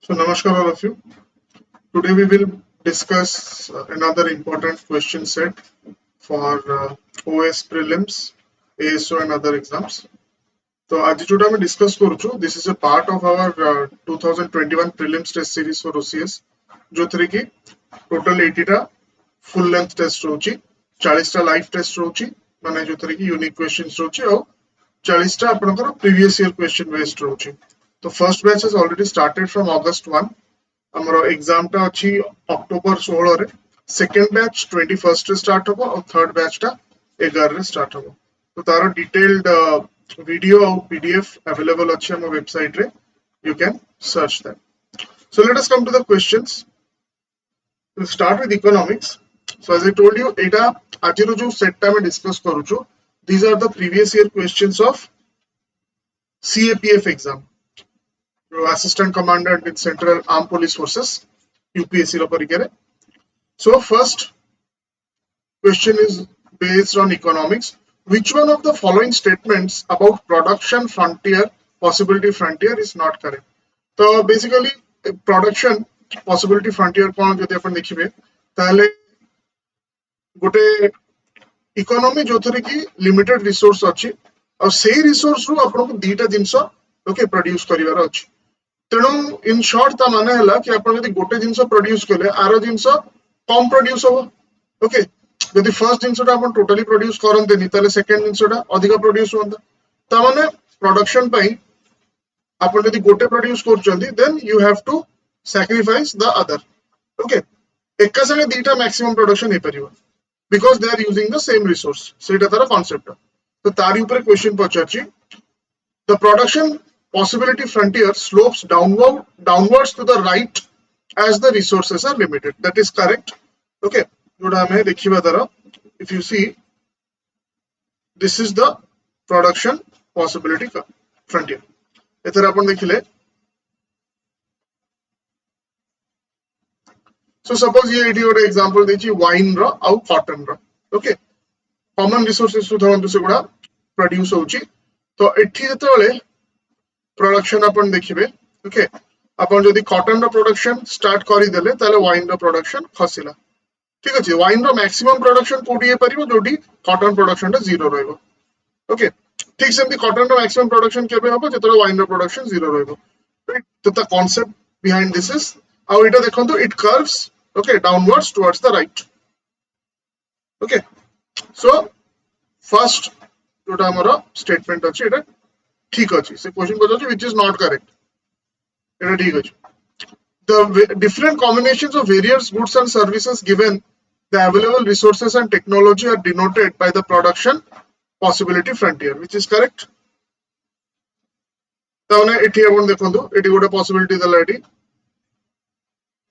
So, Namaskar all of you. Today we will discuss another important question set for OS prelims, ASO and other exams. So, आज जोटा मैं discuss करूँ, this is a part of our 2021 prelims test series for OCS, जो थी कि total 80 टा full length test रोची, 40 टा live test रोची, माने जो थी कि unique questions रोची, और 40 टा अपनकर previous year question based रोची. तो first batch has already started from August 1. हमरो एग्जाम टा अछि अक्टोबर 16 रे, सेकंड बैच 21 रे स्टार्ट होबो और थर्ड बैच टा 11 रे स्टार्ट होबो. तो तारो डिटेल्ड वीडियो और पीडीएफ अवेलेबल अछि हम वेबसाइट रे, you can search that. So let us come to the questions. We'll start with economics. So as I told you, एटा आजिरो जो सेट टा में discuss करूछु, these are the previous year questions of CAPF exam. Assistant Commandant in Central Armed Police Forces, UPSC ro parikare. So first question is based on economics. Which one of the following statements about production frontier, possibility frontier is not correct? So basically production possibility frontier कौन जो अपन देखिबे ताले गोटे economy जो थरे की limited resource अछि और सेही रिसोर्स रु अपन को दीटा जिंस ओके प्रोड्यूस करिवार अछि. तेणु इन शॉर्ट ता माने हला कि आपण यदि गोटे जिंस प्रोड्यूस कले आरो जिंस कम प्रोड्यूस हो. ओके, यदि फर्स्ट जिंसटा आपण टोटली प्रोड्यूस करनते नि ताले सेकंड जिंसटा अधिक प्रोड्यूस होंदा. ता माने प्रोडक्शन पई आपण यदि गोटे प्रोड्यूस करचंदी then you have to sacrifice the other. Okay, एका संगे दीटा मैक्सिमम प्रोडक्शन हे परिबो because they are using the same resource. सेटा तार कांसेप्ट. तो तारी ऊपर क्वेश्चन पचाची, the production possibility frontier slopes downwards to the right as the resources are limited. That is correct. Okay, जोड़ा हमें देखिबा तारा, if you see this is the production possibility frontier. एथरा अपन देखिले, so suppose ये AD गोटे example देछि wine रो आउ cotton रो. Okay, common resources सु धरंतु सेगुडा produce होछि. तो एठी जेतबेले प्रोडक्शन अपन देखिबे, ओके, अपन जदि कॉटन रो प्रोडक्शन स्टार्ट करि देले ताले वाइन रो प्रोडक्शन खसिला. ठीक अछि, वाइन रो मैक्सिमम प्रोडक्शन कोडी हे परिबो जोडी कॉटन प्रोडक्शन टा जीरो रहइबो. ओके, ठीक सेमति कॉटन रो मैक्सिमम प्रोडक्शन केबे हबो जेतरे वाइन रो प्रोडक्शन जीरो रहइबो. राइट, तो the concept behind this is how it देखंतु it curves okay downwards towards the right. Okay, so first जोटा हमरो स्टेटमेंट अछि एटा ठीक अछि. से क्वेश्चन पचाछि व्हिच इज नॉट करेक्ट. एटा ठीक अछि. The different combinations of various goods and services given the available resources and technology are denoted by the production possibility frontier, which is correct. ताने एठी अपन देखंतु एठी गोटे पॉसिबिलिटी दला एठी.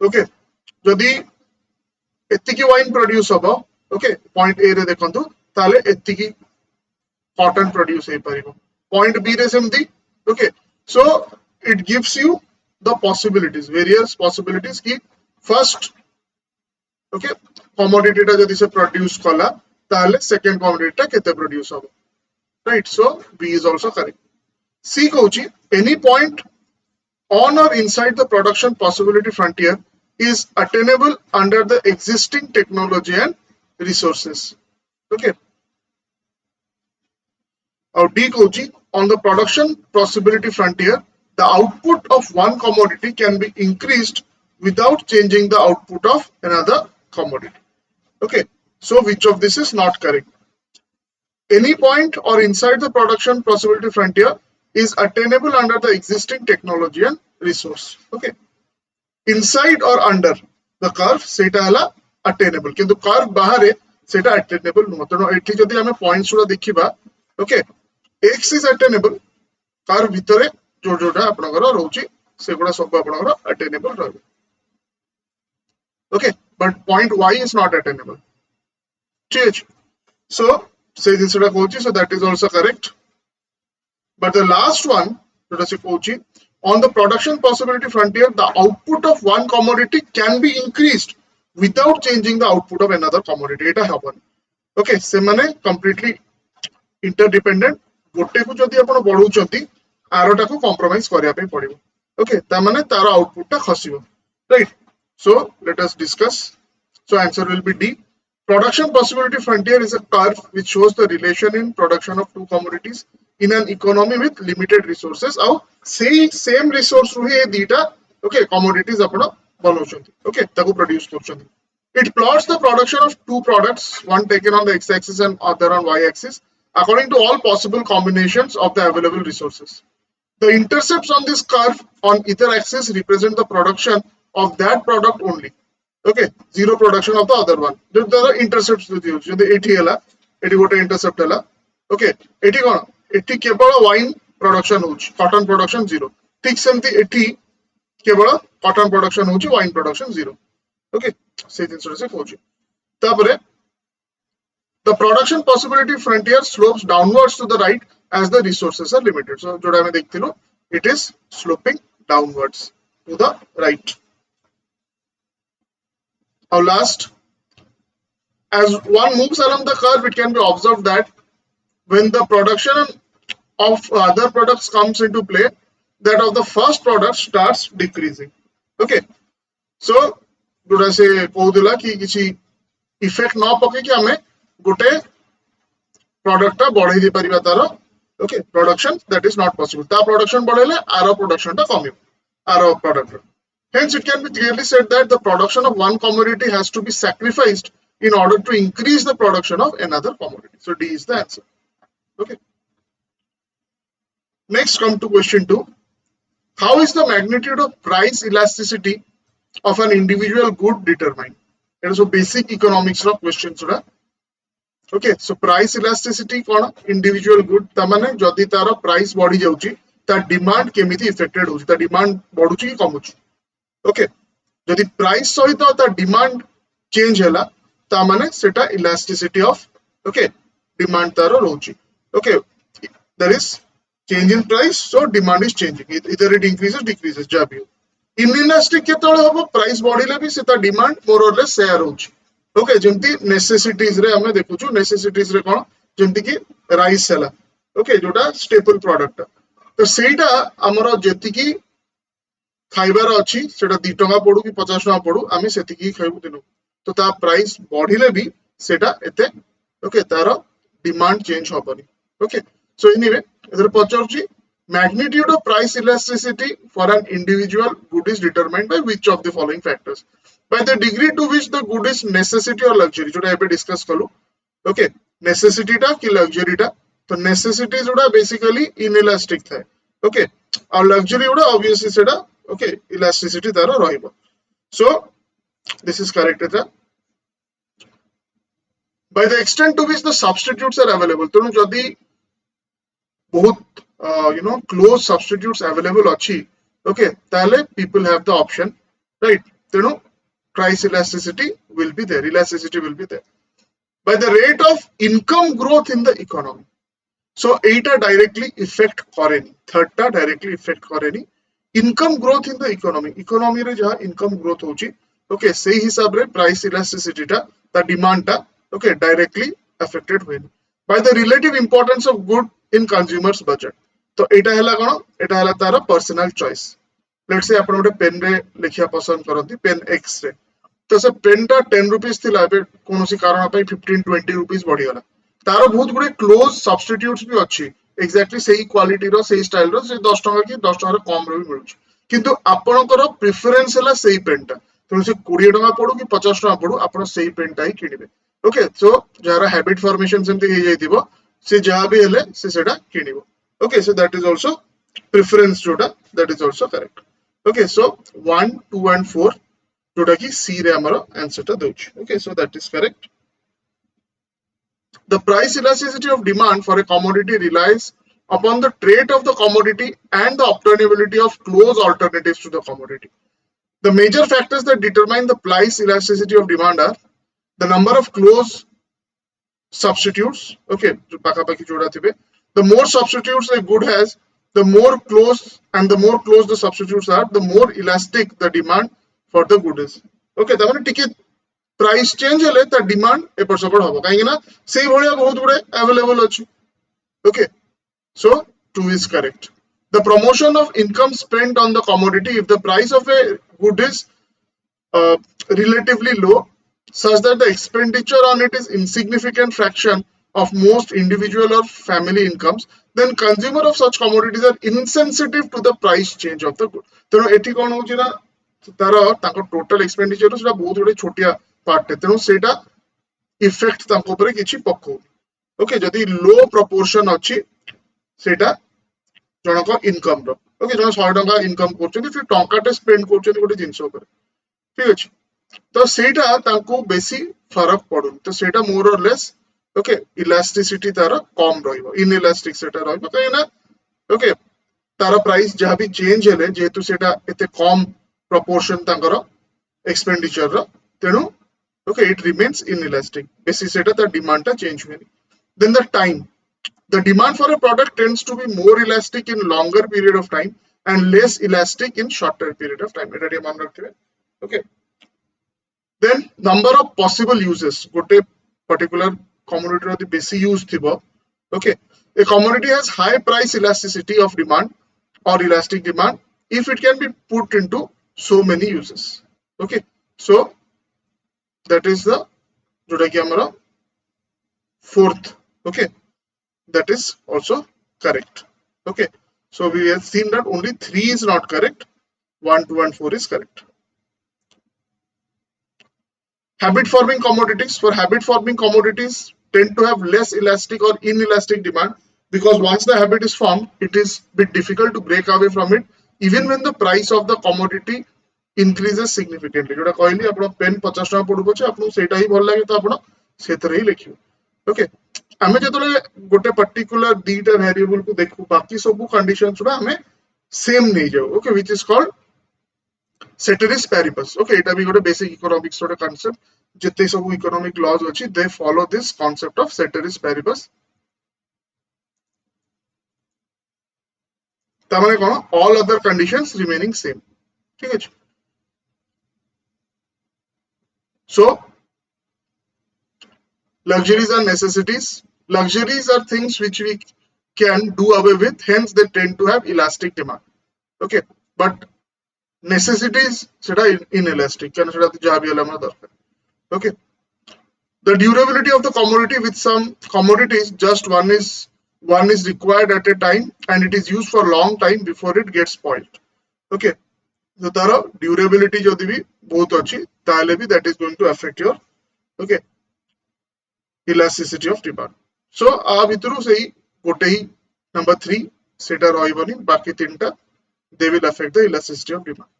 ओके, जदि एतिकी वाइन प्रोड्यूस हबो, ओके, पॉइंट ए रे देखंतु ताले एतिकी कॉटन प्रोड्यूस हे परिबो. Point B रे सेमती. Okay, so it gives you the possibilities, various possibilities की first ओके commodity टा जदि से प्रोड्यूस कला ताले सेकंड commodity टा केते प्रोड्यूस हबो. Right, so B is also correct. C कहूची any point on or inside the production possibility frontier is attainable under the existing technology and resources. Okay, और D कहूची on the production possibility frontier the output of one commodity can be increased without changing the output of another commodity. Okay, so which of this is not correct? Any point or inside the production possibility frontier is attainable under the existing technology and resource. Okay, inside or under the curve सेटा हला attainable, किंतु curve बाहर सेटा attainable नुह. तेणु एठी जदि हमें पॉइंट्स गुडा देखिबा, okay, x is attainable, curve भितरे जो जोटा आपनकर रहउची सेगुडा सब आपनकर attainable रहबो. Okay, but point y is not attainable. ठीक अछि, सो से जिंसटा कहउची, so that is also correct. But the last one जोटा से कहउची on the production possibility frontier the output of one commodity can be increased without changing the output of another commodity. Etah हबन. Okay, से माने completely interdependent. गोटे को जदि आपण बढ़ौचंती आरोटा को compromise करिया पे पड़िबो. ओके ता माने तार आउटपुट टा खसिबो right so let us discuss so answer will be D production possibility frontier is a curve which shows the relation in production of two commodities in an economy with limited resources au same resource ru he dita okay commodities apna banauchanti okay taku produce karuchanti. It plots the production of two products, one taken on the x-axis and other on y-axis, according to all possible combinations of the available resources. The intercepts on this curve on either axis represent the production of that product only. Okay, zero production of the other one. There are intercepts with you. So the 80 hela, 80 gote intercept hela. Okay, 80 kona, 80 kebala wine production hochi, cotton production zero. ठीक सेमती 80 केवल cotton production होची wine production zero. Okay, से जिनसे से खोजी. तापरे the production possibility frontier slopes downwards to the right as the resources are limited. So जोड़ा हमें देखते लो, it is sloping downwards to the right. Now last, as one moves along the curve, it can be observed that when the production of other products comes into play, that of the first product starts decreasing. Okay, so जोड़ा से कहूला कि किसी effect न पके कि हमें गोटे product टा बढ़ाई दे परिबा तार okay production that is not possible ता प्रोडक्शन बढ़ेले आर प्रोडक्शन टा कमियो आर product hence it can be clearly said that the production of one commodity has to be sacrificed in order to increase the production of another commodity. So D is the answer. Okay, next come to question 2. How is the magnitude of price elasticity of an individual good determined? It is a basic economics question suda. Okay so price elasticity कोन individual good त माने जदी तार price बढ़ी जाउची ता demand केमिति affected होची ता डिमांड बढ़ुची कि कमुची ओके जदी प्राइस सहित ता डिमांड चेंज हैला ता माने सेटा इलास्टिसिटी ऑफ ओके डिमांड तार रहउची okay there is change in price so demand is changing इधर इट इंक्रीजेस डिक्रीजेस जा भी इनइलास्टिक केतळे होबो प्राइस बढ़िले भी सेटा डिमांड मोर और लेस शेयर होची ओके जेमती नेसेसिटीज रे हमें देखुछु नेसेसिटीज रे कोन जेमती कि राइस हैला ओके जोटा स्टेपल प्रोडक्ट तो सेटा हमरो जेति कि खाइबार अछि सेटा 2 टका पडु कि 50 टका पडु आमी सेति कि खाइबु दिनु तो ता प्राइस बढ़िले भी सेटा एते ओके तार डिमांड चेंज होबनी ओके सो एनीवे इधर पचरछि magnitude of price elasticity for an individual good is determined by which of the following factors by the degree to which the good is necessity or luxury जोटा एबे discuss कलु okay necessity टा कि luxury टा तो necessity जोटा basically inelastic थाए okay और लग्जरी जोटा ऑब्वियसली सेटा ओके इलास्टिसिटी तार रहइबो सो दिस इज करेक्ट था by the extent to which the substitutes are available तेनु जदी बहुत close substitutes available अच्छी okay ताले people have the option right तेनु price elasticity will be there elasticity will be there by the rate of income growth in the economy so Etah directly affect करेनी third टा directly affect करेनी income growth in the economy रे जहाँ income growth होची okay सही हिसाब रे price elasticity टा ता demand टा okay directly affected हुएनी by the relative importance of good in consumers budget तो एटा हला कोन एटा हला तार पर्सनल चॉइस लेट्स से आपण गोटे पेन रे लिखिया पसंद करंती पेन एक्स रे तो से पेन टा 10 रुपीस थिला बे कोनोसी कारण पई 15 20 रुपीस बढ़ी गला तार बहुत गुडे क्लोज सब्स्टिट्यूट्स भी अछि एग्जैक्टली सही क्वालिटी रो सही स्टाइल रो से 10 टका की 10 टका कम रो भी मिलुछ किंतु आपनकर प्रेफरेंस हला सही पेन टा तो से 20 टका पडू कि 50 टका पडू आपण सही पेन टा ही किनिबे ओके सो जरा हैबिट फॉर्मेशन सेमते हे जाइतिबो से जहा भी हेले से सेटा किनिबो okay so that is also preference जोटा that is also correct okay so 1 2 and 4 जोटा कि C रे हमरो आंसर ता दोछ okay so that is correct the price elasticity of demand for a commodity relies upon the trait of the commodity and the obtainability of close alternatives to the commodity the major factors that determine the price elasticity of demand are the number of close substitutes okay जो पाखा पाखी जोड़ा थिबे the more substitutes a good has the more close the substitutes are the more elastic the demand for the good is okay त माने टिके price change हेले त demand एपर सपोर्ट होबो काहे ना सेही भलिया बहुत गुडे अवेलेबल अछि okay so 2 is correct The promotion of income spent on the commodity if the price of a good is relatively low, such that the expenditure on it is insignificant fraction of most individual or family incomes, then consumer of such commodities are insensitive to the price change of the good. ତେଣୁ ଏଠି କ'ଣ ହଉଛି ନା ତାର ତାଙ୍କ total expenditure ସେଟା ବହୁତ ଗୋଟେ ଛୋଟିଆ ପାର୍ଟ ତେଣୁ ସେଇଟା ଇଫେକ୍ଟ ତାଙ୍କ ଉପରେ କିଛି ପକଉନି. ଓକେ, ଯଦି ଲୋ ପ୍ରପୋର୍ସନ ଅଛି ସେଇଟା ଜଣକ ଇନକମ ର. ଓକେ, ଜଣ 100 ଟଙ୍କା ଇନକମ କରୁଛନ୍ତି ସେ ଟଙ୍କାଟେ ସ୍ପେଣ୍ଡ କରୁଛନ୍ତି ଗୋଟେ ଜିନିଷ ଉପରେ, ଠିକ ଅଛି, ତ ସେଇଟା ତାଙ୍କୁ ବେଶୀ ଫରକ ପଡୁନି, ତ ସେଇଟା ମୋର ଅର ଲେସ୍ ଓକେ ଇଲାଷ୍ଟିସିଟି ତାର କମ ରହିବ, ଇନଇଲାଷ୍ଟିକ ସେଟା ରହିବ କାହିଁକି ନା ଓକେ ତାର ପ୍ରାଇସ୍ ଯାହା ବି ଚେଞ୍ଜ ହେଲେ ଯେହେତୁ ସେଟା ଏତେ କମ ପ୍ରପୋର୍ସନ ତାଙ୍କର ଏକ୍ସପେଣ୍ଡିଚର ର ତେଣୁ ଓକେ ଇଟ ରିमेन्स inelastic, ବେଶୀ ସେଟା ତା ଡିମାଣ୍ଡ ଟା ଚେଞ୍ଜ ହୁଏନି. Then the time. The demand for a product tends to be more elastic in longer period of time and less elastic in shorter period of time. এটা মনে রাখতে হবে. Okay. Then number of possible uses. ଗୋଟେ particular commodity ର ବେଶୀ use ଥିବ. Okay. A commodity has high price elasticity of demand or elastic demand if it can be put into so many uses. Okay. So that is the जोटा कि हमारा fourth. Okay. That is also correct. Okay, so we have seen that only 3 is not correct, 1, 2 and 4 is correct. Habit forming commodities. For habit forming commodities tend to have less elastic or inelastic demand because once the habit is formed it is bit difficult to break away from it even when the price of the commodity increases significantly. जोटा कहली आपण pen 50 टका पडु पछे आपण सेटा ही भल लागे तो आपण सेतरे ही लिखियो. ओके, आमे जतले गोटे पर्टिकुलर दीटा वेरिएबल को देखु बाकी सब कंडीशंस रा हमें सेम नहीं जाऊ. Okay, which is called ceteris paribus. Okay, एटा भी गोटे बेसिक इकोनॉमिक्स रो कांसेप्ट, जते सब इकोनॉमिक लॉज अछि they follow this concept of ceteris paribus. तामाने कोन all other conditions remaining same, ठीक है. सो luxuries are necessities. Luxuries are things which we can do away with, hence they tend to have elastic demand. Okay, but necessities seta inelastic kana seta jaha bhi hala amar darkar. Okay, the durability of the commodity. With some commodities just one is required at a time and it is used for long time before it gets spoiled. Okay, so tara durability jodi bhi bahut achi tale bhi that is going to affect your okay elasticity of demand. So आ भितरु सही गोटे ही number 3 सेटा रहिबनी, बाकी तीनटा they will affect the elasticity of demand.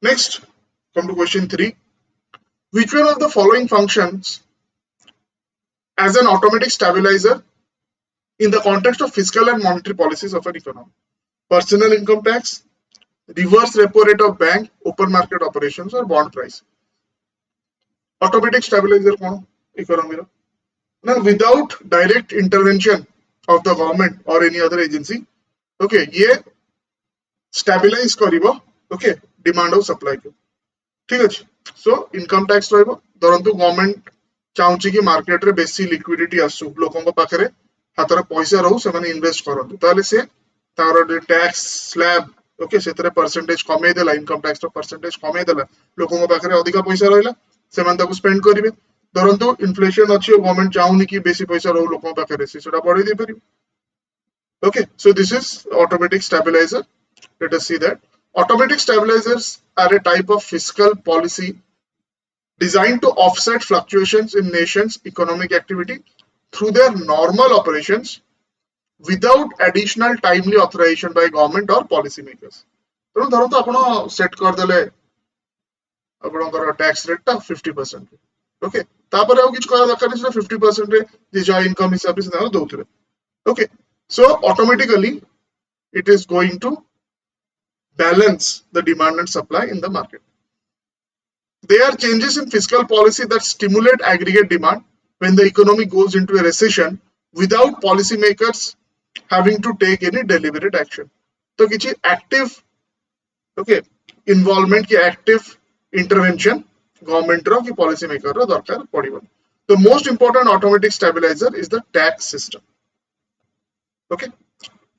Next, come to question 3. Which one of the following functions as an automatic stabilizer in the context of fiscal and monetary policies of an economy? Personal income tax, reverse repo rate of bank, open market operations or bond price. Automatic stabilizer कौन economy रो ना, without direct intervention of the government or any other agency. Okay, ये stabilize करिवो okay demand और supply को, ठीक अछि. So income tax रहइबो धरंतु government चाहूची कि market रे बेसी लिक्विडिटी आसु, लोकन को पाखरे हातरे पैसा रहू से माने इन्वेस्ट करंतु, ताले से तारो टैक्स स्लैब ओके सेतरे परसेंटेज कमे देला, इनकम टैक्स रो परसेंटेज कमे देला, लोकन को पाखरे अधिक पैसा रहइला सेमान ताको स्पेंड करिवे. धरंतु इन्फ्लेशन अछि और गवर्नमेंट चाहूनी कि बेसी पैसा रहू लोकन पाखरे से सेटा बढ़ाई दे परिबो. Okay, so this is automatic stabilizer. Let us see that. Automatic stabilizers are a type of fiscal policy designed to offset fluctuations in nations' economic activity through their normal operations without additional timely authorization by government or policy makers. तो धरो तो आपण set कर देले आपनकर tax rate ता 50%. Okay, तापर आउ किछ करा दरकार नै, 50% रे जे जा इनकम हिसाब से ना दोथरे. Okay, so automatically it is going to balance the demand and supply in the market. There are changes in fiscal policy that stimulate aggregate demand when the economy goes into a recession without policymakers having to take any deliberate action. तो किछि active okay involvement की active intervention government रो की policy maker रो दरकार पड़िबो. The most important automatic stabilizer is the tax system. Okay.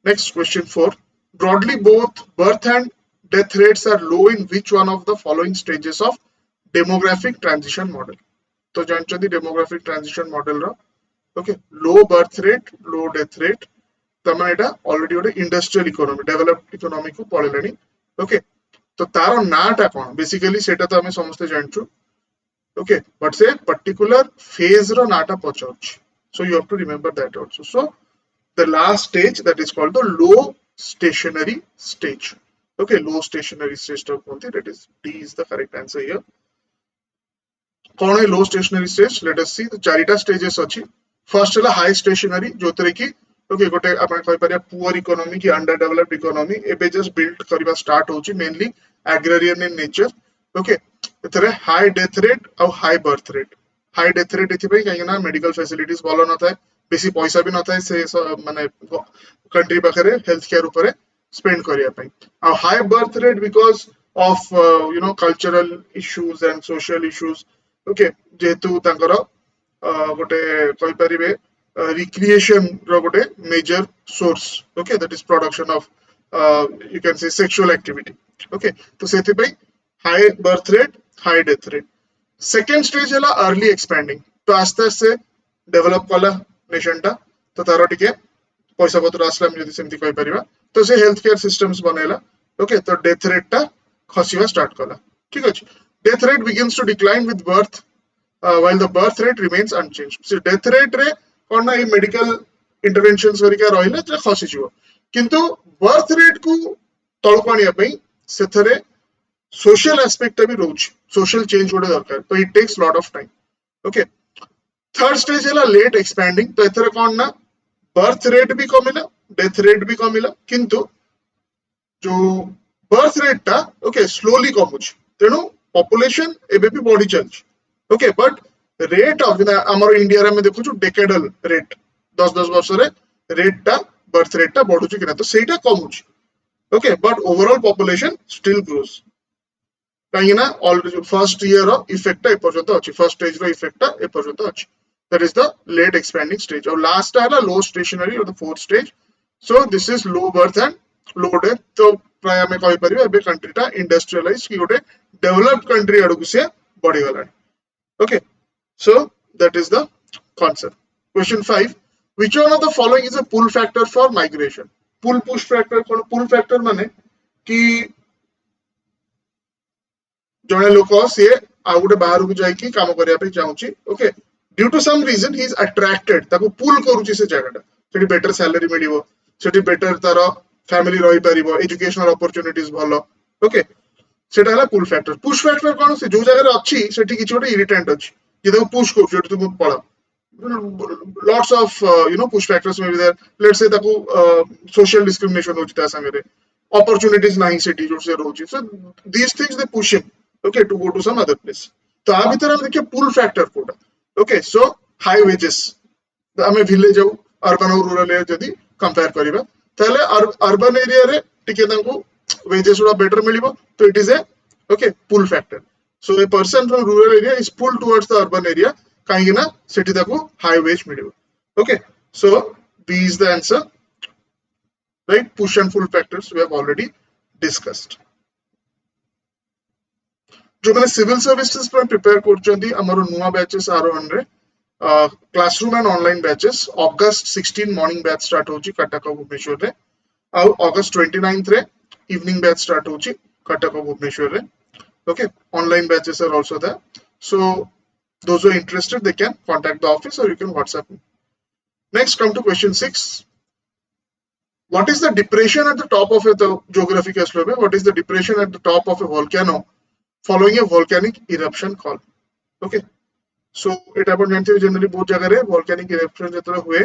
Next question 4. Broadly, both birth and death rates are low in which one of the following stages of demographic transition model? तो जानते demographic transition model रा okay low birth rate low death rate तमाने एटा already ओटे industrial economy developed economy को पढ़ेलानी okay तो तारो नाटा कौन basically सेटा तो हमें समझते जानचु okay but से particular phase row NATA पहुंचाऊँ so you have to remember that also. So the last stage, that is called the low stationary stage. Okay, low stationary stage that is D is the correct answer here. कौन है low stationary stage? Let us see the चारिटा stages अच्छी. First है high stationary जोतरे की okay गोटे अपन कही परिया poor economy की underdeveloped economy एबे just build करिबा start होची mainly agrarian in nature. Okay, इतरे high death rate और high birth rate. High death rate इथि भाई कहीं ना medical facilities भलो न था बेसी पैसा भी न था से माने कंट्री पाखरे हेल्थ केयर ऊपर स्पेंड करिया पई a high birth rate because of you know cultural issues and social issues okay जेतु तांकर गोटे कहि परिबे रिक्रिएशन रो गोटे major source okay that is production of you can say sexual activity okay तो सेति पई high birth rate high death rate second stage हला अर्ली एक्सपेंडिंग तो आस्ते आस्ते डेवलप कला नेशन टा तो तारो टिके पैसा पत्र आसला हम जदी सेमती कहि परिबा तो से हेल्थ केयर सिस्टम्स बनेला ओके तो डेथ रेट टा खसिवा स्टार्ट कला ठीक अछि death rate begins to decline with birth while the birth rate remains unchanged. So death rate रे कोन ना मेडिकल इंटरवेंशंस करिका रहिला जे खसी जिवो किंतु बर्थ रेट को तळपानिया पई सेथरे सोशल एस्पेक्ट भी रोच सोशल चेंज गोटे दरकार तो it takes lot of time okay third stage है लेट एक्सपैंडिंग तो एथरे कोन ना बर्थ रेट भी कमिला डेथ रेट भी कमिला किंतु जो बर्थ रेट टा ओके स्लोली कमुछ तेनु पॉपुलेशन एबे भी बढ़ी चलछ ओके बट रेट ऑफ हमर इंडिया रे में देखु डेकेडल रेट 10-10 वर्ष रे रेट टा बर्थ रेट टा बढ़ुछ किना तो सेटा कमुछ okay but overall population still grows कहीं ना ऑलरेडी फर्स्ट ईयर इफेक्ट ए पर्यंत अछि फर्स्ट स्टेज रो इफेक्ट ए पर्यंत अछि that is the late expanding stage और last है low stationary or the fourth stage so this is low birth and low death तो प्राय हमें कहि परिबे एबे कंट्री टा इंडस्ट्रियलाइज की गोटे डेवलप्ड कंट्री आडू से बढ़ी गला okay so that is the concept. Question 5 which one of the following is a pull factor for migration? Pull push factor cone pull factor माने कि जने लोक से आ गोटे बाहर को जाई कि काम करिया पे चाहूची okay due to some reason he is attracted ताको पुल करूची से जगहटा सेठी बेटर सैलरी मिलिवो सेठी बेटर तार फैमिली रही परिबो एजुकेशनल अपॉर्चुनिटीज भलो ओके सेटा हला पुल फैक्टर पुश फैक्टर कोन से जो जगह रे अछि सेठी किछ गोटे इरिटेंट अछि जे ताको पुश करू सेठी तुम पळा lots of you know push factors may be there let's say ताको social discrimination होची ता संगे रे opportunities nahi सेठी जो से रोची so these things they push him okay to go to some other place तो आ भीतर हम देखिए पुल फैक्टर कोटा ओके सो हाई वेजेस हमें विलेज जाऊ अर्बन और रूरल एरिया जदी कंपेयर करिबा ताले अर्बन एरिया रे टिके तांको वेजेस उडा बेटर मिलिबो तो it is a okay pull factor so a person from rural area is pulled towards the urban area काहे ना सेठी ताको हाई वेज मिलिबो okay so B is the answer right push and pull factors we have already discussed जो मैंने civil services पर prepare करछंती हमर नुवा बैचेस आरोहन रे classroom and online batches August 16 morning batch start होची कटक भुवनेश्वर रे और अगस्त 29 रे इवनिंग बैच स्टार्ट होची कटक भुवनेश्वर रे okay online batches are also there so those who are interested they can contact the office or you can WhatsApp me. Next come to question 6. What is the depression at the top of a geography का slope है what is the depression at the top of a volcano following a volcanic eruption call okay so it अपन जानते हैं generally बहुत जगह रे volcanic eruption जतरा हुए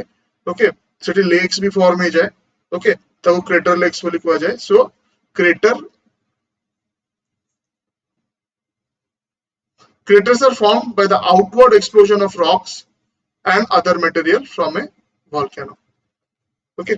okay सेठी lakes भी form हो जाए okay तब क्रेटर लेक्स बोली कहा जाए so craters are formed by the outward explosion of rocks and other material from a volcano okay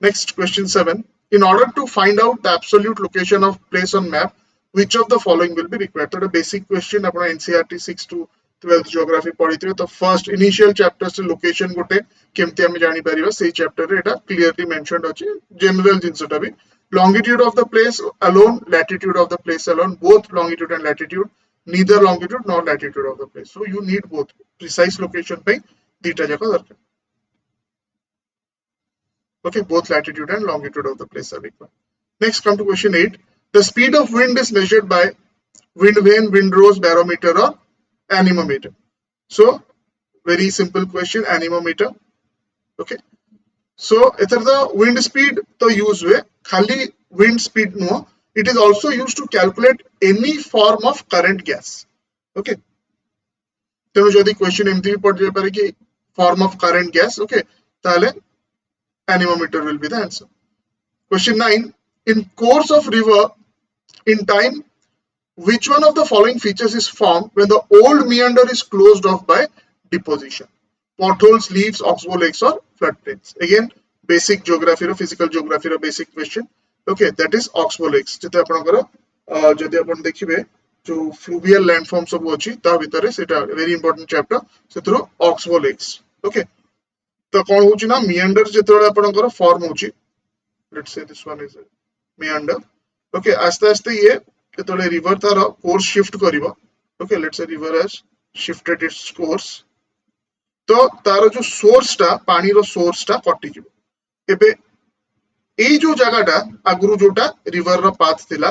next question 7 in order to find out the absolute location of place on map which of the following will be required so the basic question अपना NCERT 6 to 12th geography पढ़िथिबे तो first initial chapter से location गोटे केमती हम जानि परिबा सेही chapter रे एटा clearly mentioned अछि जनरल जिंसटा भी longitude of the place alone latitude of the place alone both longitude and latitude neither longitude nor latitude of the place so you need both precise location पे dita jaka darkar okay both latitude and longitude of the place are required. Next come to question 8. The speed of wind is measured by wind vane, windrows, barometer or anemometer. So very simple question, anemometer. Okay. So इधर the wind speed तो use हुए खाली wind speed no, it is also used to calculate any form of current gas. Okay. तेणु जदि question एमती भी पड़ जाय पारे कि form of current gas, okay, ताले anemometer will be the answer. Question 9. In course of river, in time, which one of the following features is formed when the old meander is closed off by deposition? Potholes, leaves, oxbow lakes or floodplains. Again, basic geography or physical geography or basic question. Okay, that is oxbow lakes. जते आपनकर जदि आपन देखिबे जो fluvial landform सब अछि ता भितरे सेटा very important chapter सेतरो oxbow lakes. Okay, तो कोन होछि ना meander जेतले आपनकर form होछि, let's say this one is a meander. Okay, आस्ते आस्ते ये जेतले river तार course shift करिवो. Okay, let's say river has shifted its course. तो तार जो सोर्स टा पानी रो सोर्स टा कटि जिवो एबे एई जो जगाटा आगुरु जोटा रिवर रो पाथ थिला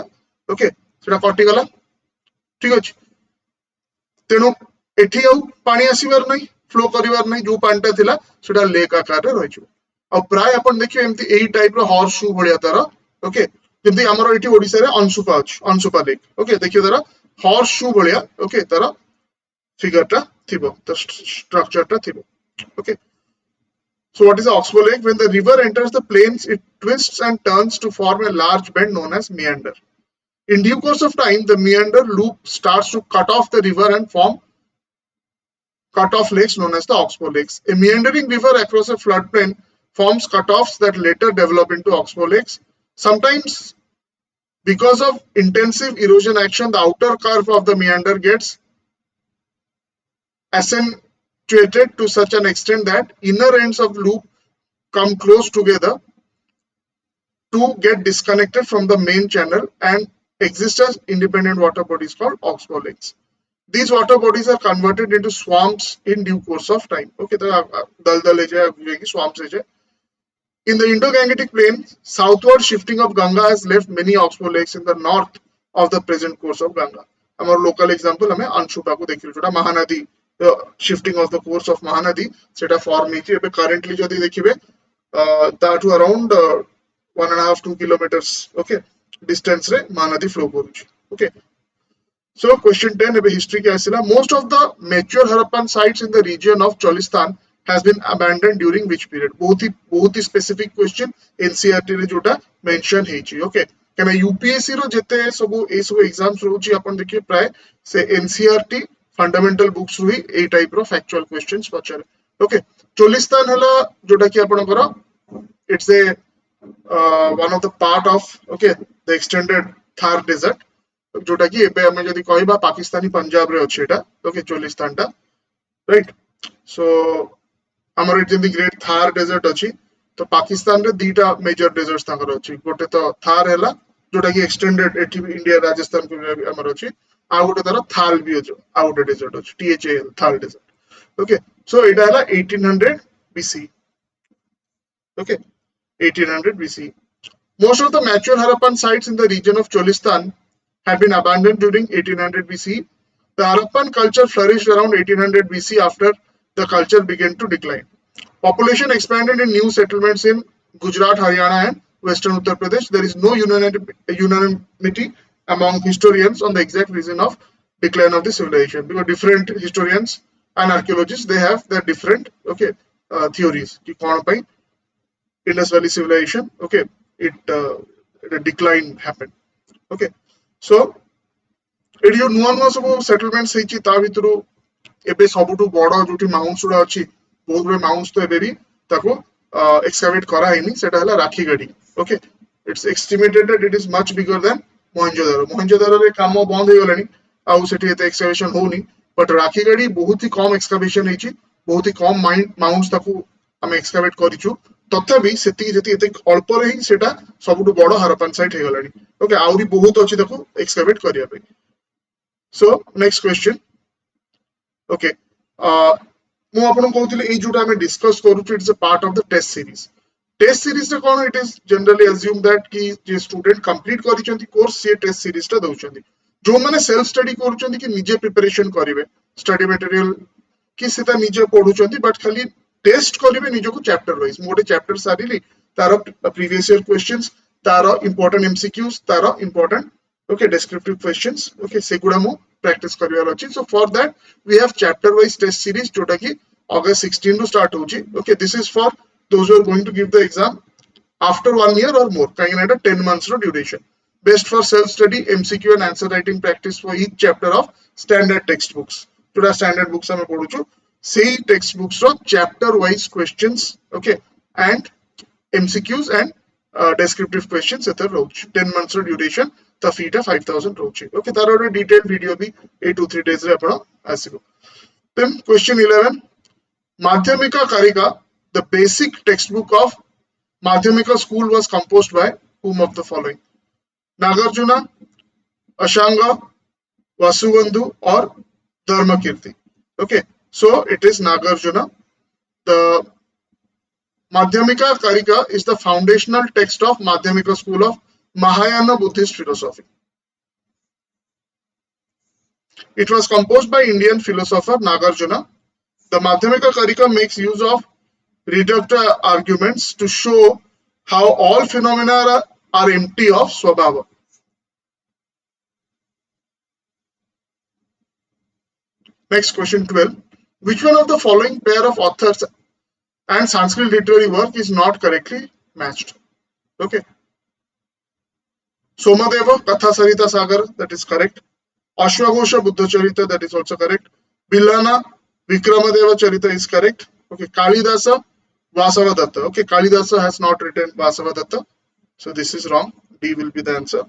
ओके सेटा कटि गला ठीक अछि तेनु एठी आउ पानी आसीबार नै फ्लो करिवार नै जो पानीटा थिला सेटा लेक आकार रे रहि जिवो आ प्राय अपन देखियो एमती एई टाइप रो हॉर्स शू भलिया तार ओके जेमती हमरो एठी ओडिसा रे अंशुपा अछि अंशुपा लेक ओके देखियो तार हॉर्स शू भलिया ओके तार figure ta thibo the structure ta thibo okay so what is the oxbow lake when the river enters the plains it twists and turns to form a large bend known as meander in due course of time the meander loop starts to cut off the river and form cut off lakes known as the oxbow lakes a meandering river across a floodplain forms cutoffs that later develop into oxbow lakes sometimes because of intensive erosion action the outer curve of the meander gets accentuated to such an extent that inner ends of loop come close together to get disconnected from the main channel and exist as independent water bodies called oxbow lakes. These water bodies are converted into swamps in due course of time. Okay, the swamps. In the Indo-Gangetic plain, southward shifting of Ganga has left many oxbow lakes in the north of the present course of Ganga. Our local example हमें अंशुपा को देखियो जोटा Mahanadi the shifting of the course of Mahanadi seta form hechi ebe currently jodi dekhibe that around 1.5-2 kilometers okay distance re Mahanadi flow koruchi okay so question 10 ebe history ke asila most of the mature Harappan sites in the region of Cholistan has been abandoned during which period बहुत ही specific question NCERT re jota mention hechi okay kana UPSC ro jete सब ए सब exams रोची अपन देखिए प्राय से NCERT fundamental books रू ए type रो factual questions पचारे ओके चोलिस्तान हला जोटा कि आपण करो it's a one of the part of okay the extended Thar desert जोटा कि एबे हम जदी कहबा पाकिस्तानी पंजाब रे अछि एटा ओके चोलिस्तान टा राइट सो हमर जेंदी ग्रेट थार डेजर्ट अछि तो पाकिस्तान रे दीटा मेजर डेजर्ट्स ताकर अछि गोटे तो थार हला जोटा कि एक्सटेंडेड एठी इंडिया राजस्थान को हमर अछि आ गोटे तार थाल भी अछि आ गोटे डेजर्ट अछि THAL थाल डेजर्ट ओके सो एटा हला 1800 BC okay 1800 BC most of the mature Harappan sites in the region of Cholistan had been abandoned during 1800 BC the Harappan culture flourished around 1800 BC after the culture began to decline population expanded in new settlements in Gujarat Haryana and western Uttar Pradesh there is no unanimity among historians on the exact reason of decline of the civilization because different historians and archaeologists they have their different okay theories ki kon pai Indus Valley civilization okay it decline happened okay so AD जो नुआ नुआ सब settlements हेची ता भितरु एबे सबटु बडो जोटी mounts उडा अछि बहुत बे माउंट्स तो एबे भी ताको एक्सकैवेट करा हैनी सेटा हला Rakhigarhi okay it's estimated that it is much bigger than Mohenjodaro रे काम बंद हो गलानी आउ सेठी एते एक्सकैवेशन होनी बट राखी गढ़ी बहुत ही कम एक्सकावेशन होइछि बहुत ही कम माउंट्स ताकू हम एक्सकावेट करिछु तथापि सेति जति एते अल्प रे ही सेटा सबुटु बड़ हारपान साइट हे गलानी ओके आउरी बहुत अछि ताकू एक्सकावेट करिया पे सो नेक्स्ट क्वेश्चन ओके मु आपन कहउतिले ए जोटा हम डिस्कस करूछु it's a part of the test series रे कोन it is generally assume that कि जे स्टूडेंट कंप्लीट करिसेंती कोर्स से टेस्ट सीरीज टा दउछंती जो माने सेल्फ स्टडी करूछंती कि निजे प्रिपरेशन करिवे स्टडी मटेरियल कि सेटा निजे पढुछंती बट खाली टेस्ट करिवे निजे को चैप्टर वाइज मोटे चैप्टर सारिली तारो प्रीवियस ईयर क्वेश्चंस तारो इंपोर्टेंट एमसीक्यूज तारो important okay descriptive questions okay सेगुडा मु प्रैक्टिस करिवार अछि so for that we have chapter wise test series जोटा कि August 16 ରୁ start होची okay this is for those who are going to give the exam after 1 year or more kind of 10 months ro duration best for self study MCQ and answer writing practice for each chapter of standard textbooks जोटा standard books हम पढुछु सेही textbooks रो chapter wise questions okay and MCQs and descriptive questions एतर रहउछ 10 months रो duration त फीटा 5000 रहउछ okay तार रो detailed video भी 8 to 3 days रे आपण आसीबो then question 11 Madhyamika Karika, the basic textbook of Madhyamika school was composed by whom of the following? Nagarjuna, Ashanga, Vasubandhu or Dharmakirti. Okay, so it is Nagarjuna. The Madhyamika Karika is the foundational text of Madhyamika school of Mahayana Buddhist philosophy. It was composed by Indian philosopher Nagarjuna. The Madhyamika Karika makes use of reductive arguments to show how all phenomena are empty of swabhava. Next question 12. Which one of the following pair of authors and Sanskrit literary work is not correctly matched? Okay. Somadeva Katha Sarita Sagar, that is correct. Ashwagosha Buddha Charita, that is also correct. Billana Vikramadeva Charita is correct. Okay, Kalidasa Vasavadatta. Okay, Kalidasa has not written Vasavadatta. So this is wrong. D will be the answer.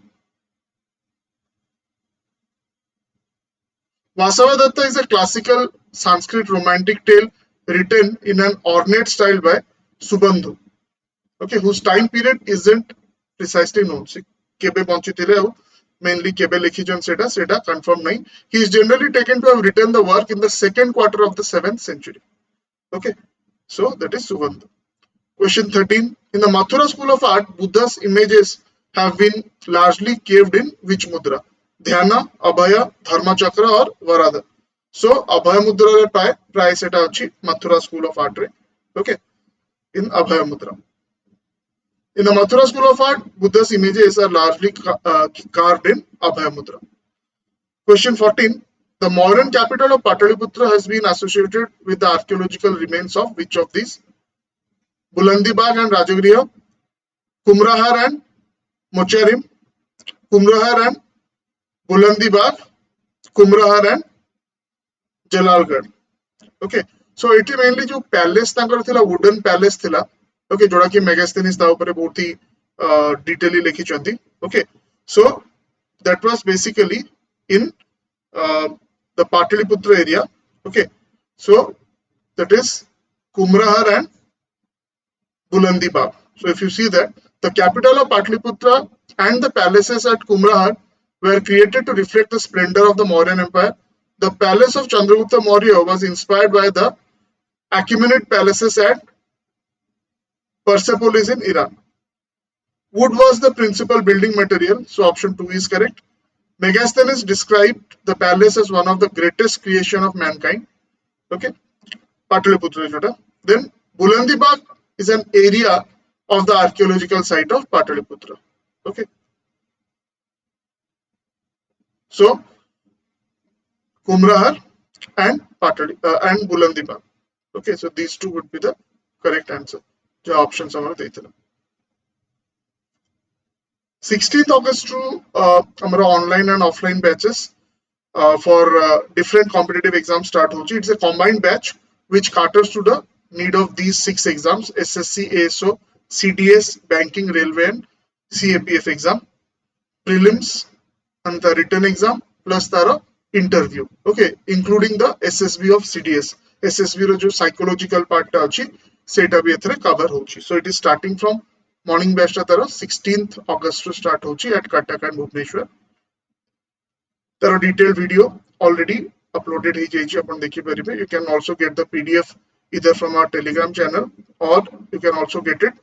Vasavadatta is a classical Sanskrit romantic tale written in an ornate style by Subandhu. Okay, whose time period isn't precisely known. See, Kebe Bonchitile mainly Kebe Lekhijan Seta confirmed nahi. He is generally taken to have written the work in the second quarter of the 7th century. Okay, so that is Subandhu. Question 13. In the Mathura school of art, Buddha's images have been largely carved in which mudra? Dhyana, Abhaya, Dharma Chakra or Varada. So Abhaya mudra re pray seta achi Mathura school of art re. Okay, in Abhaya mudra. In the Mathura school of art, Buddha's images are largely carved in Abhaya mudra. Question 14. The modern capital of Pataliputra has been associated with the archaeological remains of which of these? Bulandibagh and Rajagriha, Kumrahar and Mocharim, Kumrahar and Bulandibagh, Kumrahar and Jalalgarh. Okay, so it is mainly जो palace तांकर थिला wooden palace थिला. Okay, जोड़ा कि Megasthenes ता ऊपर बहुत ही detailedly लिखी चंदी. Okay, so that was basically in the Pataliputra area. Okay, so that is Kumrahar and Bulandibagh. So if you see that the capital of Pataliputra and the palaces at Kumrahar were created to reflect the splendor of the Mauryan Empire. The palace of Chandragupta Maurya was inspired by the Achaemenid palaces at Persepolis in Iran. Wood was the principal building material, so option 2 is correct. Megasthenes described the palace as one of the greatest creation of mankind. Okay, Pataliputra jota. Then Bulandibagh is an area of the archaeological site of Pataliputra. Okay, so Kumrahar and and Bulandibagh. Okay, so these two would be the correct answer. जो options हमारे देते हैं. 16th August to हमारा online and offline batches for different competitive exams start होची. It's a combined batch which caters to the need of these 6 exams: SSC, ASO, CDS, Banking, Railway and CAPF exam, prelims and the written exam plus Tara interview, okay, including the SSB of CDS. SSB रो जो psychological part टा अछि सेटा भी एथरे cover होछि. So it is starting from morning batch टा तार 16th August रो start होछि at Cuttack and Bhubaneswar. तार detailed video already uploaded ही जाइछि, अपन देखि परिबे. You can also get the PDF either from our Telegram channel or you can also get it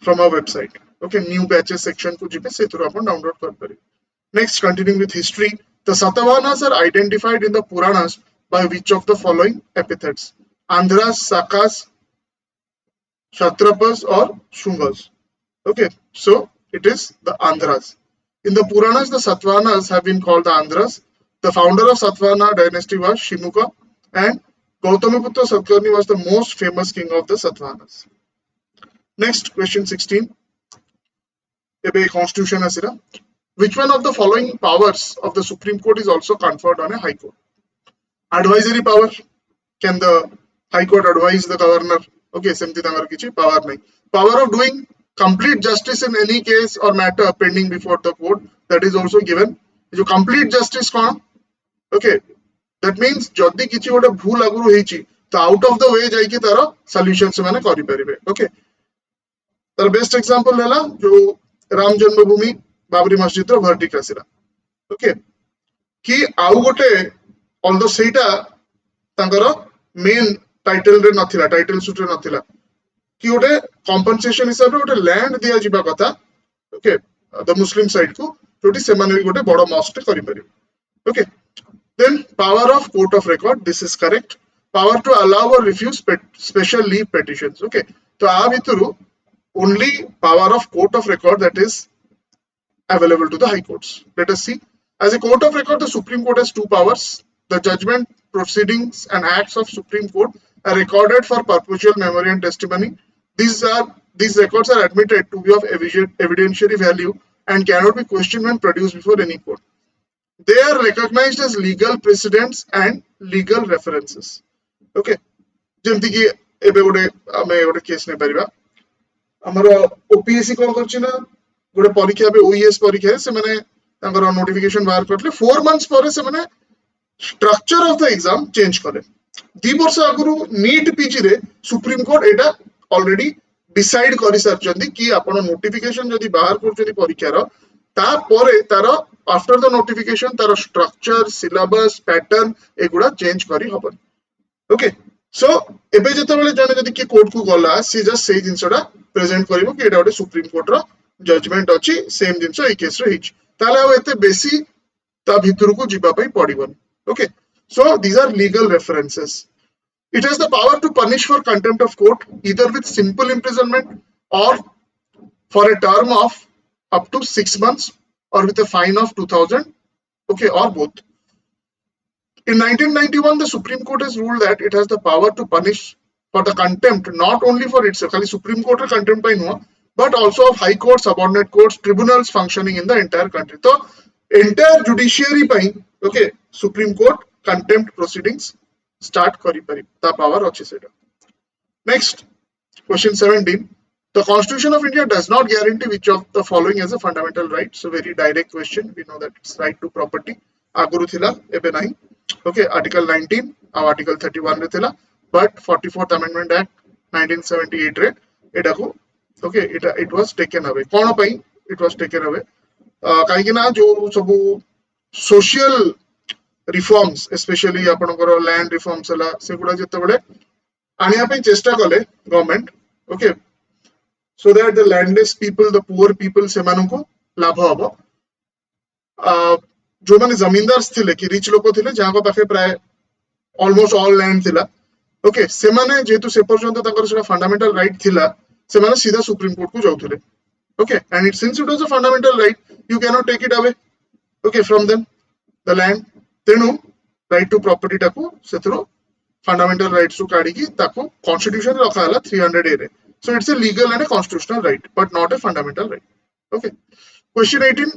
from our website. Okay, new batches section को जिबे से through अपन download कर परिबे. Next, continuing with history, the Satavahanas are identified in the Puranas by which of the following epithets? Andhras, Sakas, Kshatrapas or Shungas? Okay, so it is the Andhras. In the Puranas, the Satavahanas have been called the Andhras. The founder of Satavahana dynasty was Shimuka, and Gautamiputra Satkarni was the most famous king of the Satavahanas. Next, question 16. Ebe constitution asira. Which one of the following powers of the Supreme Court is also conferred on a High Court? Advisory power. Can the High Court advise the governor? Okay, semti tamar kichi power nahi. Power of doing complete justice in any case or matter pending before the court, that is also given. जो complete justice कौन? Okay, that means जदि किछि गोटे भूल आगुरु हेछि तो out of the way जाइके तार solution से माने करि परिबे. Okay, तार बेस्ट एग्जांपल हैला जो राम जन्मभूमि बाबरी मस्जिद रो verdict आसिला. Okay, कि आउ गोटे although सेटा तांकर मेन टाइटल रे नथिला, टाइटल सूट रे नथिला, कि गोटे compensation हिसाब रे गोटे लैंड दिया जिबा कथा. Okay, the Muslim side को जोटी से माने भी गोटे बड़ मॉस्क करि परिबे. Okay, then power of court of record, this is correct. Power to allow or refuse special leave petitions. Okay, तो आ भितरु only power of court of record that is available to the high courts. Let us see. As a court of record, the Supreme Court has two powers. The judgment, proceedings and acts of Supreme Court are recorded for perpetual memory and testimony. These records are admitted to be of evidentiary value and cannot be questioned when produced before any court. They are recognized as legal precedents and legal references. Okay. जेमति कि एबे गोटे आमे गोटे case नै परिबा. हमरो OPSC कोन करछि ना गोटे परीक्षा बे ओईएस परीक्षा से माने तांकर नोटिफिकेशन बाहर करले 4 months ପରେ से माने structure of the exam change करे. 2 वर्ष आगुरु नीट पीजी रे सुप्रीम कोर्ट एटा ऑलरेडी डिसाइड करि सरचंदी कि आपण नोटिफिकेशन जदी बाहर करछथि परीक्षा रो ता परे तार आफ्टर द नोटिफिकेशन तार स्ट्रक्चर सिलेबस पैटर्न एगुडा चेंज करि हबन. ओके, सो एबे जते बेले जने जदी कि कोर्ट को गला सी जस्ट सेही जिंसडा प्रेजेंट करिवो कि एटा गोटे सुप्रीम कोर्ट रो जजमेंट अछि, सेम जिंस ए केस रे हिच ताले आ एते बेसी ता भितर को जिबा पई पडिबन. Okay, so these are legal references. It has the power to punish for contempt of court either with simple imprisonment or for a term of up to 6 months or with a fine of 2000, okay, or both. In 1991, the Supreme Court has ruled that it has the power to punish for the contempt not only for itself, खाली Supreme Court रे contempt पाई नुआ, but also of high courts, subordinate courts, tribunals functioning in the entire country. So entire judiciary pi, okay, Supreme Court contempt proceedings start kari pari ta power achi seta. Next, question 17. The Constitution of India does not guarantee which of the following as a fundamental right. So very direct question. We know that it's right to property. Aguru thila ebe nahi. Okay, Article 19 or Article 31 re thila, but 44th Amendment Act 1978 re eta ko, okay, it was taken away. Kono pai it was taken away? Kaiki na jo sabu social reforms, especially आपनकर land reforms हला से गुडा जते बडे आनिया पे चेष्टा कले government. Okay, so that the landless people, the poor people से मानु को लाभ हबो. जो माने जमींदार थिले कि रिच लोक थिले जहा को पाखे प्राय ऑलमोस्ट ऑल लैंड थिला. ओके, से माने जेतु से पर्यंत ताकर सेटा फंडामेंटल राइट थिला से माने सीधा सुप्रीम कोर्ट को जाउथिले. Okay, and it since it was a fundamental right, you cannot take it away, okay, from them, the land. तेणु राइट टू प्रॉपर्टी टाको सेथरो फंडामेंटल राइट्स टू काढी की ताको कॉन्स्टिट्यूशन रखा हला 300 ए रे. So it's a legal and a constitutional right but not a fundamental right. Okay, question 18.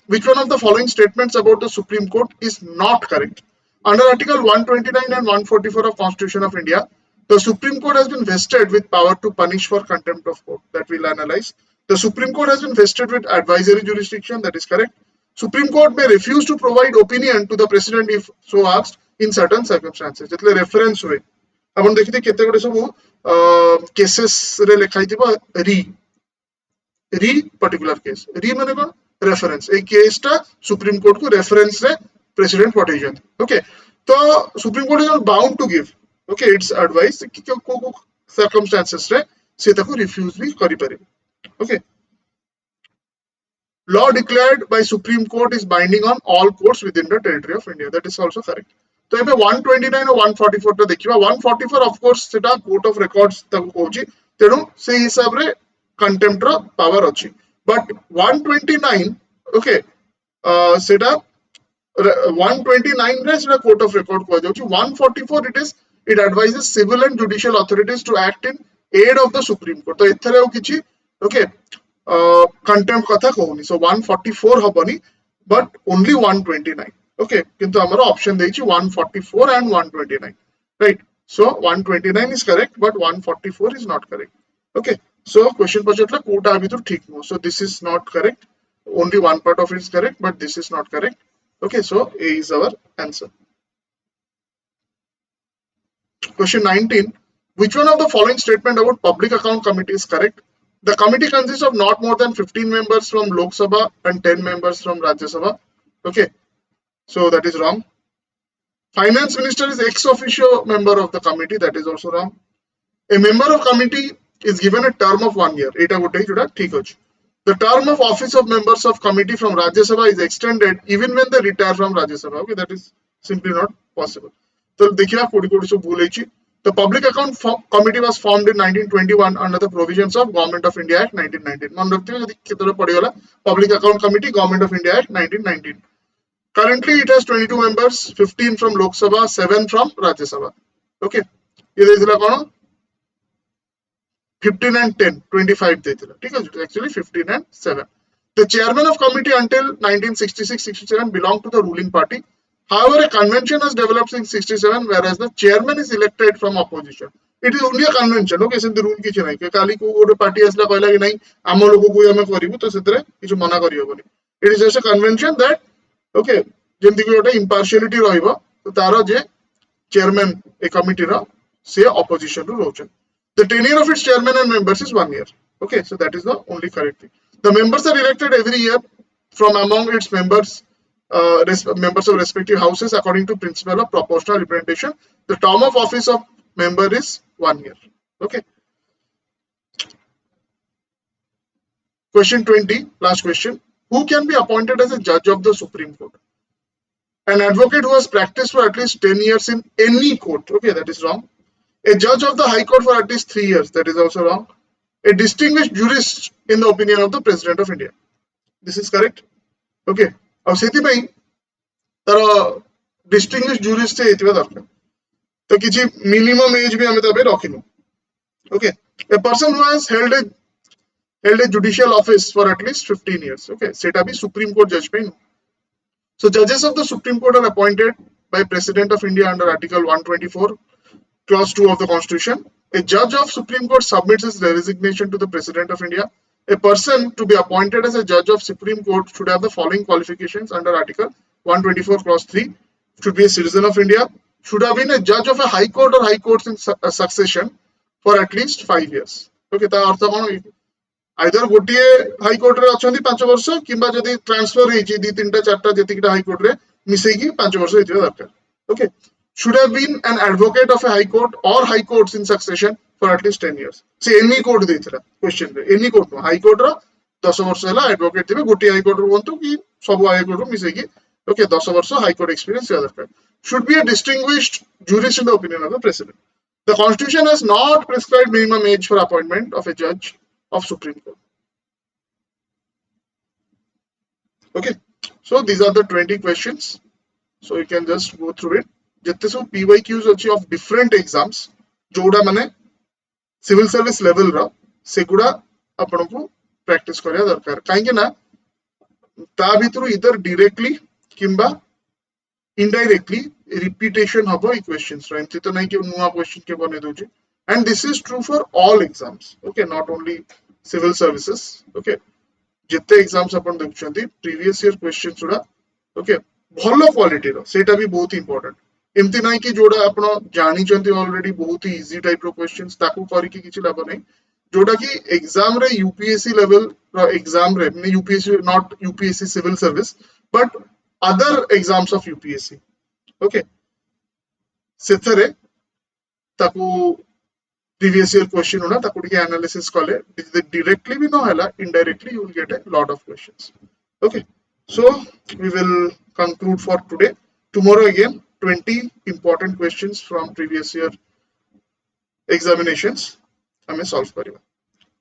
Which one of the following statements about the Supreme Court is not correct? Under Article 129 and 144 of Constitution of India, the Supreme Court has been vested with power to punish for contempt of court. That we'll analyze. The Supreme Court has been vested with advisory jurisdiction. That is correct. Supreme Court may refuse to provide opinion to the president if so asked in certain circumstances. जेतले reference हुए आपण देखिते केते गुडे सब cases रे लिखा हिथिबा री particular case री माने कोन रेफरेंस ए केस टा सुप्रीम कोर्ट को रेफरेंस रे प्रेसिडेंट पठै जंत ओके तो Supreme Court is bound to give okay its advice कि को सर्कमस्टेंसेस रे से ताको रिफ्यूज भी करि परिबे okay law declared by Supreme Court is binding on all courts within the territory of India. That is also correct. तो एबे 129 और 144 टा देखिबा 144 ऑफ कोर्स सेटा कोर्ट ऑफ रिकॉर्ड्स तक कहूची तेनु से हिसाब रे कंटेम्प्ट रो पावर अछि बट 129 ओके सेटा 129 रे सेटा कोर्ट ऑफ रिकॉर्ड कहै जाउची 144 it advises civil and judicial authorities to act in aid of the Supreme Court. तो एथरे किछि ओके contempt कथा कहूनी so 144 हबनी but only 129 okay किंतु हमरो ऑप्शन देछि 144 and 129 right so 129 is correct but 144 is not correct okay so question पचतला Kota अभी तो ठीक no so this is not correct only one part of it is correct but this is not correct okay so A is our answer. Question 19, which one of the following statement about public account committee is correct? The committee consists of not more than 15 members from Lok Sabha and 10 members from Rajya Sabha. Okay, so that is wrong. Finance minister is ex officio member of the committee. That is also wrong. A member of committee is given a term of 1 year. Eta gote joda thik hoch. The term of office of members of committee from Rajya Sabha is extended even when they retire from Rajya Sabha. Okay, that is simply not possible. So देखिए कोडी कोडी सब भूल अछि. The Public Account Committee was formed in 1921 under the provisions of Government of India Act 1919. मन रखते जदि केतरा पडिगला Public Account Committee Government of India Act 1919. Currently it has 22 members, 15 from Lok Sabha, 7 from Rajya Sabha. Okay. ये देथिला कोन 15 and 10 25 देथिला ठीक है actually 15 and 7. The chairman of committee until 1966-67 belonged to the ruling party. However, a convention has developed in 67 whereas the chairman is elected from opposition. It is only a convention. Okay, सेंति rule किछ नै के काली को गोटे party आसला कहला कि नै आम लोक को हम करिवु तो सेतरे किछ मना करियो बोली. It is just a convention that okay जेंति कि गोटे impartiality रहइबो तो तारो जे chairman ए कमिटी रो से opposition row रोचन. The tenure of its chairman and members is 1 year. Okay, so that is the only correct thing. The members are elected every year from among its members. Members of respective houses according to principle of proportional representation. The term of office of member is 1 year. Okay. Question 20, last question. Who can be appointed as a judge of the Supreme Court? An advocate who has practiced for at least 10 years in any court. Okay, that is wrong. A judge of the High Court for at least 3 years. That is also wrong. A distinguished jurist in the opinion of the President of India. This is correct. Okay. और सेति पई तार distinguish jurist हेतिबा दरकार तो किछि minimum age भी हमें तबे रखिनु okay a person who has held a judicial office for at least 15 years okay सेटा भी सुप्रीम कोर्ट जज पे सो जजेस of the Supreme Court are appointed by president of India under article 124 clause 2 of the constitution. A judge of supreme court submits his resignation to the president of India. A person to be appointed as a judge of Supreme Court should have the following qualifications under Article 124 Clause 3. Should be a citizen of India. Should have been a judge of a high court or high courts in succession for at least 5 years. Okay, ता अर्थ कोन either गोटिए high court रे अछंती 5 वर्ष किबा जदी transfer हेची 2 3 टा 4 टा जतिकिटा high court रे मिसेकी 5 वर्ष हेतिबा दरकार. Okay. Should have been an advocate of a high court or high courts in succession for at least 10 years. See any court देथिला question रे any court no high court रो 10 वर्ष हला advocate थिबे गोटी high court रो होंतु कि सब high court रो मिसेकी okay 10 वर्ष high court experience या दरकार. Should be a distinguished jurist in the opinion of the president. The constitution has not prescribed minimum age for appointment of a judge of Supreme Court. Okay, so these are the 20 questions, so you can just go through it. जत्ते सब PYQs अछि of different exams जोडा माने civil service level रो सेगुडा आपन को practice करिया दरकार काहे कि ना ता भितरु इधर डायरेक्टली किंबा इनडायरेक्टली रिपीटेशन हबो ई क्वेश्चंस रो एंति तो नै कि नुवा क्वेश्चन के बने दोछि and this is true for all exams okay not only civil services okay जिते एग्जाम्स अपन देखुछंती प्रीवियस ईयर क्वेश्चंस गुडा ओके भलो क्वालिटी रो सेटा भी बहुत इंपोर्टेंट एमती नाही कि जोडा आपण जानि चंती ऑलरेडी बहुत ही इजी टाइप रो क्वेश्चंस ताकू करिकि किछि लाभ नाही जोडा कि एग्जाम रे यूपीएससी लेवल रो एग्जाम रे माने UPSC not UPSC civil service but other exams of UPSC okay सेथरे ताकू previous year question होना ताकू टिके एनालिसिस कले डायरेक्टली भी न होला indirectly you will get a lot of questions okay so we will conclude for today tomorrow again 20 important questions from previous year examinations हमें solve करिवा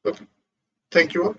okay thank you all